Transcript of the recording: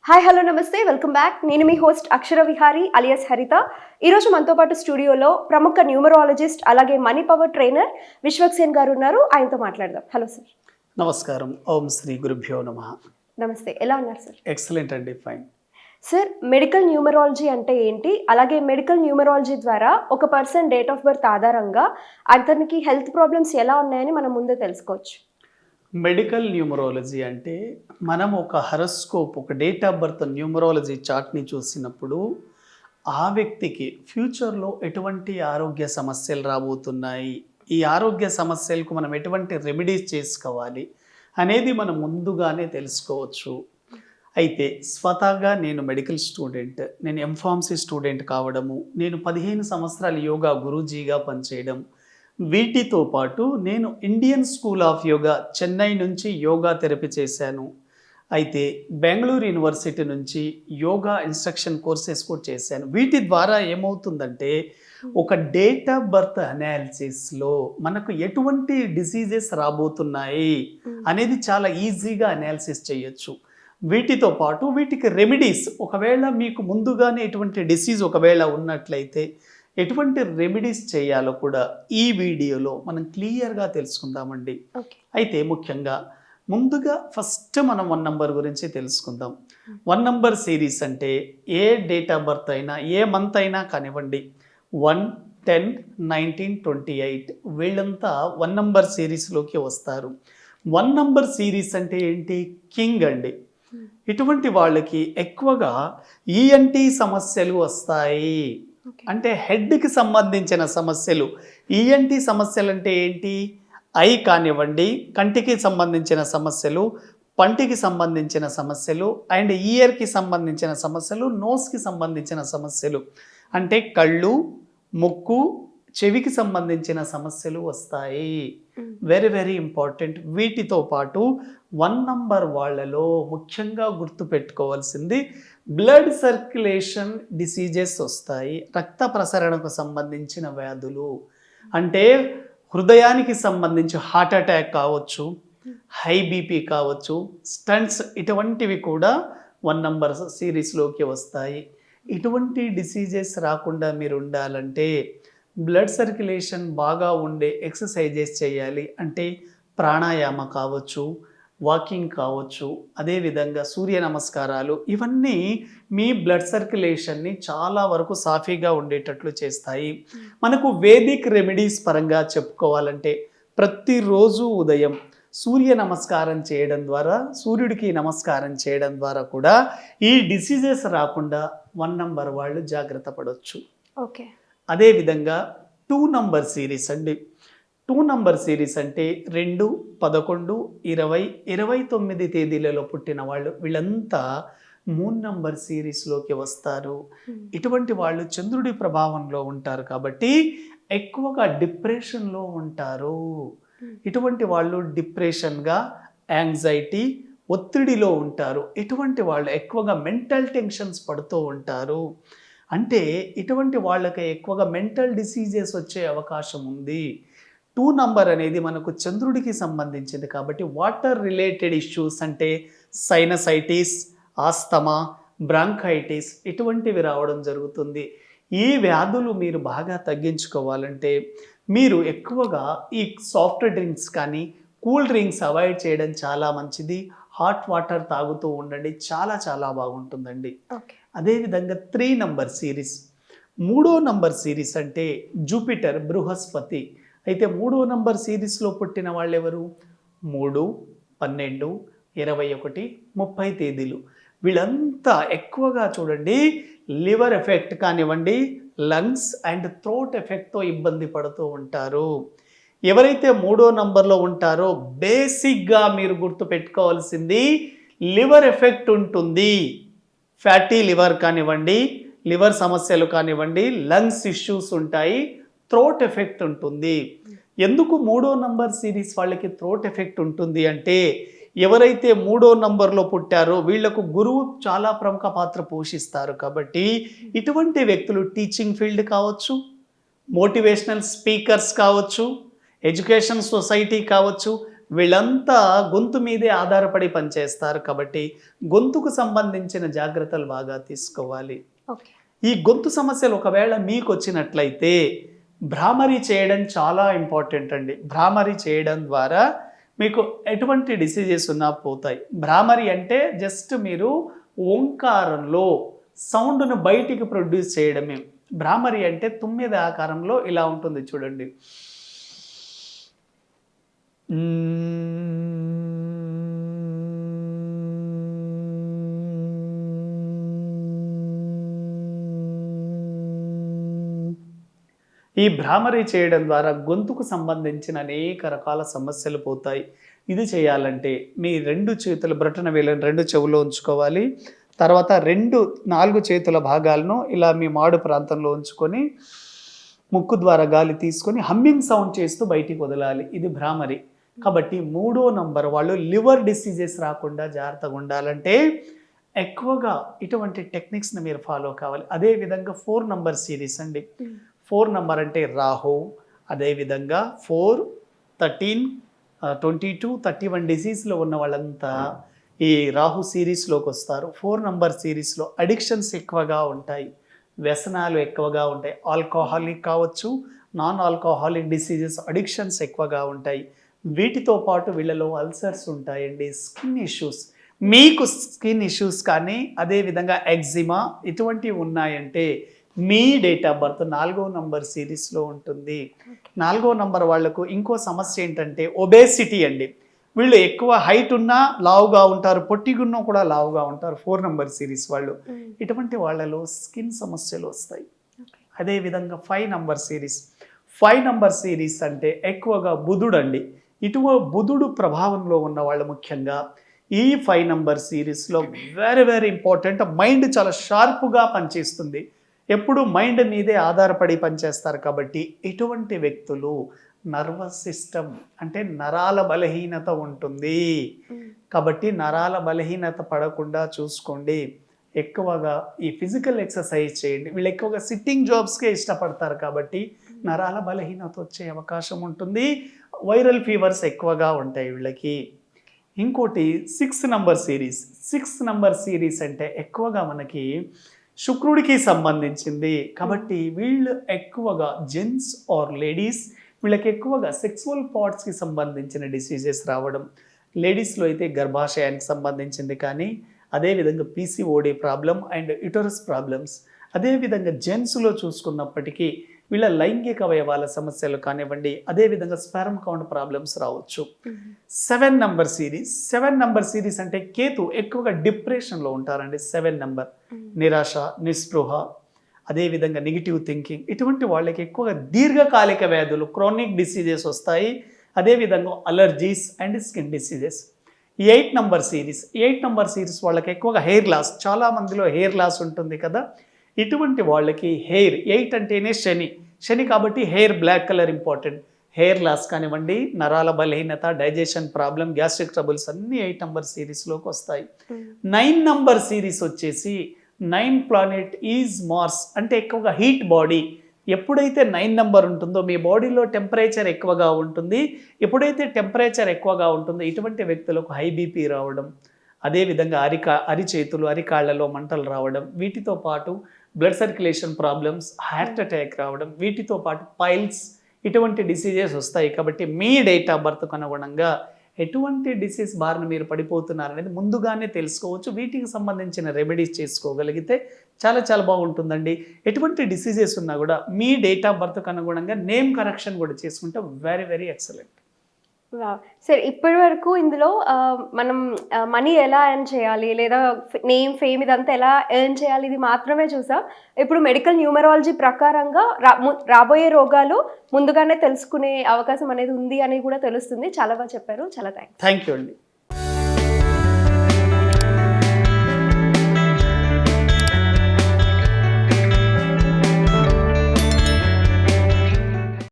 Hi hello నమస్తే welcome back. నేను మీ host అక్షర Vihari alias హరిత. ఈరోజు మనతో పాటు స్టూడియోలో ప్రముఖ న్యూమరాలజిస్ట్ అలాగే మనీ పవర్ ట్రైనర్ విశ్వక్సేన్ గారు ఉన్నారు. ఆయనతో మాట్లాడదాం. Hello sir. నమస్కారం. ఓం శ్రీ గురుభ్యో నమః. నమస్తే, ఎలా ఉన్నారు సార్? ఎక్సలెంట్ అండి, ఫైన్. సార్, మెడికల్ న్యూమరాలజీ అంటే ఏంటి, అలాగే మెడికల్ న్యూమరాలజీ ద్వారా ఒక పర్సన్ డేట్ ఆఫ్ బర్త్ ఆధారంగా అతనికి హెల్త్ ప్రాబ్లమ్స్ ఎలా ఉన్నాయని మనం ముందే తెలుసుకోవచ్చు. మెడికల్ న్యూమరాలజీ అంటే మనం ఒక హరస్కోప్, ఒక డేట్ ఆఫ్ బర్త్ న్యూమరాలజీ చార్ట్ని చూసినప్పుడు ఆ వ్యక్తికి ఫ్యూచర్లో ఎటువంటి ఆరోగ్య సమస్యలు రాబోతున్నాయి, ఈ ఆరోగ్య సమస్యలకు మనం ఎటువంటి రెమెడీస్ చేసుకోవాలి అనేది మనం ముందుగానే తెలుసుకోవచ్చు. అయితే స్వతహాగా నేను మెడికల్ స్టూడెంట్, నేను ఎంఫార్మసీ స్టూడెంట్ కావడము, నేను 15 సంవత్సరాలు యోగా గురూజీగా పనిచేయడం, వీటితో పాటు నేను Indian school of yoga Chennai నుంచి యోగా థెరపీ చేశాను. అయితే బెంగళూరు యూనివర్సిటీ నుంచి యోగా ఇన్స్ట్రక్షన్ కోర్సెస్ కూడా చేశాను. వీటి ద్వారా ఏమవుతుందంటే ఒక డేట్ ఆఫ్ బర్త్ అనాలిసిస్లో మనకు ఎటువంటి డిసీజెస్ రాబోతున్నాయి అనేది చాలా ఈజీగా అనాలిసిస్ చేయొచ్చు. వీటితో పాటు వీటికి రెమెడీస్, ఒకవేళ మీకు ముందుగానే ఎటువంటి డిసీజ్ ఒకవేళ ఉన్నట్లయితే ఎటువంటి రెమెడీస్ చేయాలో కూడా ఈ వీడియోలో మనం క్లియర్గా తెలుసుకుందామండి. అయితే ముఖ్యంగా ముందుగా ఫస్ట్ మనం 1 నంబర్ గురించి తెలుసుకుందాం. 1 నంబర్ సిరీస్ అంటే ఏ డేట్ ఆఫ్ బర్త్ అయినా, ఏ మంత్ అయినా కానివ్వండి, 1, 10, 19, 28 వీళ్ళంతా 1 నంబర్ సిరీస్లోకి వస్తారు. 1 నంబర్ సిరీస్ అంటే ఏంటి? కింగ్ అండి. ఇటువంటి వాళ్ళకి ఎక్కువగా ఈఎన్టీ సమస్యలు వస్తాయి. అంటే హెడ్కి సంబంధించిన సమస్యలు. ఈఎన్టీ సమస్యలు అంటే ఏంటి? ఐ కానివ్వండి, కంటికి సంబంధించిన సమస్యలు, పంటికి సంబంధించిన సమస్యలు, అండ్ ఇయర్కి సంబంధించిన సమస్యలు, నోస్కి సంబంధించిన సమస్యలు. అంటే కళ్ళు, ముక్కు, చెవికి సంబంధించిన సమస్యలు వస్తాయి. Very very important. వీటితో పాటు 1 నంబర్ వాళ్ళలో ముఖ్యంగా గుర్తుపెట్టుకోవాల్సింది బ్లడ్ సర్క్యులేషన్ డిసీజెస్ వస్తాయి. రక్త ప్రసరణకు సంబంధించిన వ్యాధులు, అంటే హృదయానికి సంబంధించి హార్ట్ అటాక్ కావచ్చు, హై బీపీ కావచ్చు, స్టంట్స్, ఇటువంటివి కూడా 1 నంబర్ సిరీస్లోకి వస్తాయి. ఇటువంటి డిసీజెస్ రాకుండా మీరు ఉండాలంటే బ్లడ్ సర్క్యులేషన్ బాగా ఉండే ఎక్సర్సైజెస్ చేయాలి. అంటే ప్రాణాయామ కావచ్చు, వాకింగ్ కావచ్చు, అదేవిధంగా సూర్య నమస్కారాలు, ఇవన్నీ మీ బ్లడ్ సర్క్యులేషన్ని చాలా వరకు సాఫీగా ఉండేటట్లు చేస్తాయి. మనకు వేదిక్ రెమెడీస్ పరంగా చెప్పుకోవాలంటే ప్రతిరోజు ఉదయం సూర్య నమస్కారం చేయడం ద్వారా, సూర్యుడికి నమస్కారం చేయడం ద్వారా కూడా ఈ డిసీజెస్ రాకుండా 1 నంబర్ వాళ్ళు జాగ్రత్త పడవచ్చు. ఓకే. అదేవిధంగా 2 నంబర్ సిరీస్ అండి. 2 నంబర్ సిరీస్ అంటే 2, 11, 20, 29 తేదీలలో పుట్టిన వాళ్ళు, వీళ్ళంతా 3 నంబర్ సిరీస్లోకి వస్తారు. ఇటువంటి వాళ్ళు చంద్రుడి ప్రభావంలో ఉంటారు కాబట్టి ఎక్కువగా డిప్రెషన్లో ఉంటారు. ఇటువంటి వాళ్ళు డిప్రెషన్గా, యాంగ్జైటీ, ఒత్తిడిలో ఉంటారు. ఇటువంటి వాళ్ళు ఎక్కువగా మెంటల్ టెన్షన్స్ పడుతూ ఉంటారు. అంటే ఇటువంటి వాళ్ళకి ఎక్కువగా మెంటల్ డిసీజెస్ వచ్చే అవకాశం ఉంది. 2 నంబర్ అనేది మనకు చంద్రుడికి సంబంధించింది కాబట్టి వాటర్ రిలేటెడ్ ఇష్యూస్ అంటే సైనసైటిస్, ఆస్తమా, బ్రాంకైటిస్ ఇటువంటివి రావడం జరుగుతుంది. ఈ వ్యాధులు మీరు బాగా తగ్గించుకోవాలంటే మీరు ఎక్కువగా ఈ సాఫ్ట్ డ్రింక్స్ కానీ, కూల్ డ్రింక్స్ అవాయిడ్ చేయడం చాలా మంచిది. హాట్ వాటర్ తాగుతూ ఉండండి, చాలా చాలా బాగుంటుందండి. అదేవిధంగా 3 నంబర్ సిరీస్, 3వ నంబర్ సిరీస్ అంటే జూపిటర్, బృహస్పతి. అయితే 3వ నంబర్ సిరీస్లో పుట్టిన వాళ్ళు ఎవరు? 3, 12, 21, 30 తేదీలు. వీళ్ళంతా ఎక్కువగా చూడండి లివర్ ఎఫెక్ట్ కానివ్వండి, లంగ్స్ అండ్ థ్రోట్ ఎఫెక్ట్తో ఇబ్బంది పడుతూ ఉంటారు. ఎవరైతే 3వ నంబర్లో ఉంటారో బేసిక్గా మీరు గుర్తుపెట్టుకోవాల్సింది లివర్ ఎఫెక్ట్ ఉంటుంది. ఫ్యాటీ లివర్ కానివ్వండి, లివర్ సమస్యలు కానివ్వండి, లంగ్స్ ఇష్యూస్ ఉంటాయి, థ్రోట్ ఎఫెక్ట్ ఉంటుంది. ఎందుకు 3వ నంబర్ సిరీస్ వాళ్ళకి థ్రోట్ ఎఫెక్ట్ ఉంటుంది అంటే ఎవరైతే 3వ నంబర్లో పుట్టారో వీళ్లకు గురువు చాలా ప్రముఖ పాత్ర పోషిస్తారు. కాబట్టి ఇటువంటి వ్యక్తులు టీచింగ్ ఫీల్డ్ కావచ్చు, మోటివేషనల్ స్పీకర్స్ కావచ్చు, ఎడ్యుకేషన్ సొసైటీ కావచ్చు, వీళ్ళంతా గొంతు మీదే ఆధారపడి పనిచేస్తారు కాబట్టి గొంతుకు సంబంధించిన జాగ్రత్తలు బాగా తీసుకోవాలి. ఓకే. ఈ గొంతు సమస్యలు ఒకవేళ మీకు వచ్చినట్లయితే భ్రామరీ చేయడం చాలా ఇంపార్టెంట్ అండి. భ్రామరీ చేయడం ద్వారా మీకు ఎటువంటి డిసీజెస్ ఉన్నా పోతాయి. భ్రామరీ అంటే జస్ట్ మీరు ఓంకారంలో సౌండ్ను బయటికి ప్రొడ్యూస్ చేయడమే. భ్రామరీ అంటే తుమ్మెద ఆకారంలో ఇలా ఉంటుంది చూడండి. ఈ భ్రామరీ చేయడం ద్వారా గొంతుకు సంబంధించిన అనేక రకాల సమస్యలు పోతాయి. ఇది చేయాలంటే మీ 2 చేతుల బ్రొటన వేళ్ళను 2 చెవులో ఉంచుకోవాలి. తర్వాత 4 చేతుల భాగాలను ఇలా మీ మాడు ప్రాంతంలో ఉంచుకొని ముక్కు ద్వారా గాలి తీసుకొని హమ్మింగ్ సౌండ్ చేస్తూ బయటికి వదలాలి. ఇది భ్రామరి. కాబట్టి 3వ నంబర్ వాళ్ళు లివర్ డిసీజెస్ రాకుండా జాగ్రత్తగా ఉండాలంటే ఎక్కువగా ఇటువంటి టెక్నిక్స్ని మీరు ఫాలో కావాలి. అదేవిధంగా 4 నంబర్ సిరీస్ అండి. 4 నంబర్ అంటే రాహు, అదేవిధంగా 4, 13, 22, 31 డిసీజ్లో ఉన్న వాళ్ళంతా ఈ రాహు సిరీస్లోకి వస్తారు. 4 నంబర్ సిరీస్లో అడిక్షన్స్ ఎక్కువగా ఉంటాయి, వ్యసనాలు ఎక్కువగా ఉంటాయి. ఆల్కహాలిక్ కావచ్చు, నాన్ ఆల్కహాలిక్ డిసీజెస్ అడిక్షన్స్ ఎక్కువగా ఉంటాయి. వీటితో పాటు వీళ్ళలో అల్సర్స్ ఉంటాయండి, స్కిన్ ఇష్యూస్. మీకు స్కిన్ ఇష్యూస్ కానీ అదేవిధంగా ఎగ్జిమా ఇటువంటివి ఉన్నాయంటే మీ డేట్ ఆఫ్ బర్త్ 4వ నంబర్ సిరీస్లో ఉంటుంది. 4వ నంబర్ వాళ్లకు ఇంకో సమస్య ఏంటంటే ఒబేసిటీ అండి. వీళ్ళు ఎక్కువ హైట్ ఉన్నా లావుగా ఉంటారు, పొట్టిగున్నా కూడా లావుగా ఉంటారు. 4 నంబర్ సిరీస్ వాళ్ళు. ఇటువంటి వాళ్ళలో స్కిన్ సమస్యలు వస్తాయి. అదేవిధంగా 5 నంబర్ సిరీస్. 5 నంబర్ సిరీస్ అంటే ఎక్కువగా బుధుడు అండి. బుధుడు ప్రభావంలో ఉన్న వాళ్ళు ముఖ్యంగా ఈ 5 నంబర్ సిరీస్లో వెరీ వెరీ ఇంపార్టెంట్. మైండ్ చాలా షార్ప్గా పనిచేస్తుంది. ఎప్పుడు మైండ్ మీదే ఆధారపడి పనిచేస్తారు కాబట్టి ఇటువంటి వ్యక్తులు నర్వస్ సిస్టమ్ అంటే నరాల బలహీనత ఉంటుంది. కాబట్టి నరాల బలహీనత పడకుండా చూసుకోండి. ఎక్కువగా ఈ ఫిజికల్ ఎక్సర్సైజ్ చేయండి. వీళ్ళు ఎక్కువగా సిట్టింగ్ జాబ్స్కే ఇష్టపడతారు కాబట్టి నరాల బలహీనత వచ్చే అవకాశం ఉంటుంది. వైరల్ ఫీవర్స్ ఎక్కువగా ఉంటాయి వీళ్ళకి. ఇంకోటి 6 నంబర్ సిరీస్. 6 నంబర్ సిరీస్ అంటే ఎక్కువగా మనకి శుక్రుడికి సంబంధించింది కాబట్టి వీళ్ళు ఎక్కువగా జెంట్స్ ఆర్ లేడీస్ వీళ్ళకి ఎక్కువగా సెక్సువల్ పార్ట్స్కి సంబంధించిన డిసీజెస్ రావడం. లేడీస్లో అయితే గర్భాశయానికి సంబంధించింది కానీ అదేవిధంగా PCOD problem and uterus problems. అదేవిధంగా జెంట్స్లో చూసుకున్నప్పటికీ వీళ్ళ లైంగిక అవయవాల సమస్యలు కానివ్వండి, అదేవిధంగా స్పెర్మ్ కౌంట్ ప్రాబ్లమ్స్ రావచ్చు. 7 నంబర్ సిరీస్. 7 నంబర్ సిరీస్ అంటే కేతు ఎక్కువగా డిప్రెషన్లో ఉంటారండి. 7 నంబర్ నిరాశ, నిస్పృహ, అదేవిధంగా నెగిటివ్ థింకింగ్ ఇటువంటి వాళ్ళకి ఎక్కువగా దీర్ఘకాలిక వ్యాధులు క్రానిక్ డిసీజెస్ వస్తాయి. అదేవిధంగా allergies and skin diseases. 8 number series. 8 number series వాళ్ళకి ఎక్కువగా హెయిర్ లాస్. చాలా మందిలో హెయిర్ లాస్ ఉంటుంది కదా. ఇటువంటి వాళ్ళకి హెయిర్ 8 అంటేనే శని కాబట్టి hair black colour important. Hair loss కానివ్వండి, నరాల బలహీనత, డైజెషన్ ప్రాబ్లం, గ్యాస్ట్రిక్ ట్రబుల్స్ అన్నీ 8 నంబర్ సిరీస్లోకి వస్తాయి. 9 నంబర్ సిరీస్ వచ్చేసి 9 ప్లానెట్ ఈజ్ మార్స్ అంటే ఎక్కువగా హీట్ బాడీ. ఎప్పుడైతే 9 నంబర్ ఉంటుందో మీ బాడీలో టెంపరేచర్ ఎక్కువగా ఉంటుంది. ఎప్పుడైతే టెంపరేచర్ ఎక్కువగా ఉంటుందో ఇటువంటి వ్యక్తులకు హై బీపీ రావడం, అదేవిధంగా అరిచేతులు అరికాళ్లలో మంటలు రావడం, వీటితో పాటు blood circulation problems, heart attack రావడం, వీటితో పాటు పైల్స్ ఇటువంటి డిసీజెస్ వస్తాయి. కాబట్టి మీ డేట్ ఆఫ్ బర్త్కు అనుగుణంగా ఎటువంటి డిసీజ్ బారిన మీరు పడిపోతున్నారనేది ముందుగానే తెలుసుకోవచ్చు. వీటికి సంబంధించిన రెమెడీస్ చేసుకోగలిగితే చాలా చాలా బాగుంటుందండి. ఎటువంటి డిసీజెస్ ఉన్నా కూడా మీ డేట్ ఆఫ్ బర్త్కు అనుగుణంగా నేమ్ కరెక్షన్ కూడా చేసుకుంటే వెరీ వెరీ ఎక్సలెంట్. సరే, ఇప్పటి వరకు ఇందులో మనం మనీ ఎలా ఎర్న్ చేయాలి లేదా నేమ్ ఫేమ్ ఇదంతా ఎలా ఎర్న్ చేయాలి ఇది మాత్రమే చూసాం. ఇప్పుడు మెడికల్ న్యూమరాలజీ ప్రకారంగా రాబోయే రోగాలు ముందుగానే తెలుసుకునే అవకాశం అనేది ఉంది అని కూడా తెలుస్తుంది. చాలా బాగా చెప్పారు. చాలా థ్యాంక్స్. థ్యాంక్ యూ అండి.